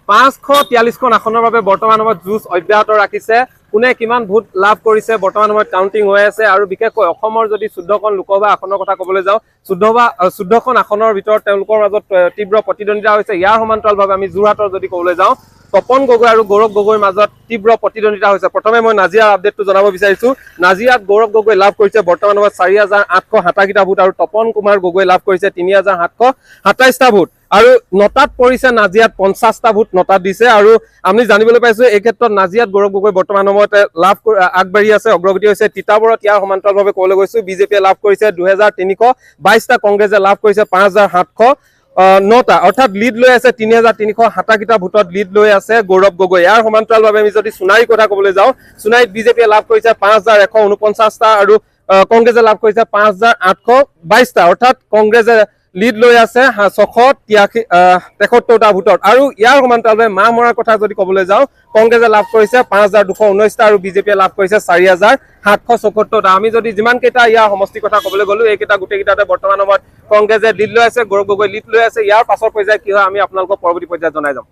543খন আসনৰ বাবে বৰ্তমান সময়ত যুঁজ অব্যাহত ৰাখিছে। কোনে কিমান ভোট লাভ কৰিছে বৰ্তমান সময়ত কাউন্টিং হৈ আছে। আৰু বিশেষকৈ অসমৰ যদি 14খন লোকসভা আসনৰ কথা ক'বলৈ যাওঁ, 14খন আসনৰ ভিতৰত তেওঁলোকৰ মাজত তীব্ৰ প্ৰতিদ্বন্দ্বিতা হৈছে। ইয়াৰ সমান্তৰালভাৱে আমি যোৰহাটৰ যদি ক'বলৈ যাওঁ, তপন গগৈ আৰু গৌৰৱ গগৈৰ মাজত তীব্ৰ প্ৰতিদ্বন্দ্বিতা হৈছে। প্ৰথমে মই নাজিৰাৰ আপডেটটো জনাব বিচাৰিছো। নাজিৰাত গৌৰৱ গগৈ লাভ কৰিছে বৰ্তমান সময়ত 4827টা ভোট আৰু তপন কুমাৰ গগৈ লাভ কৰিছে 3727টা ভোট। আৰু নটাত পৰিছে নাজিৰাত 50টা ভোট নটাত দিছে। আৰু আমি জানিবলৈ পাইছো এই ক্ষেত্ৰত নাজিৰাত গৌৰৱ গগৈ বৰ্তমান সময়তে আগবাঢ়ি আছে, অগ্ৰগতি হৈছে। তিতাবৰত ইয়াৰ সমান্তৰালভাৱে ক'বলৈ গৈছো, বিজেপিয়ে লাভ কৰিছে 2322টা, কংগ্ৰেছে লাভ কৰিছে 5709টা, অৰ্থাৎ লিড লৈ আছে 3387টা ভোটত লিড লৈ আছে গৌৰৱ গগৈ। ইয়াৰ সমান্তৰালভাৱে আমি যদি সোণাৰীৰ কথা ক'বলৈ যাওঁ, সোণাৰীত বিজেপিয়ে লাভ কৰিছে 5149টা আৰু কংগ্ৰেছে লাভ কৰিছে 5822টা, অৰ্থাৎ কংগ্ৰেছে লিড লৈ আছে 673টা ভোটত। আৰু ইয়াৰ সমান্তৰালভাৱে মাহ মৰাৰ কথা যদি ক'বলৈ যাওঁ, কংগ্ৰেছে লাভ কৰিছে 5219টা আৰু বিজেপিয়ে লাভ কৰিছে 4774টা। আমি যদি যিমান কেইটা ইয়াৰ সমষ্টিৰ কথা ক'বলৈ গ'লো, এইকেইটা গোটেইকেইটাতে বৰ্তমান সময়ত কংগ্ৰেছে লিড লৈ আছে, গৌৰৱ গগৈ লিড লৈ আছে। ইয়াৰ পাছৰ পৰ্যায়ত কি হয় আমি আপোনালোকক পৰৱৰ্তী পৰ্যায়ত জনাই যাম।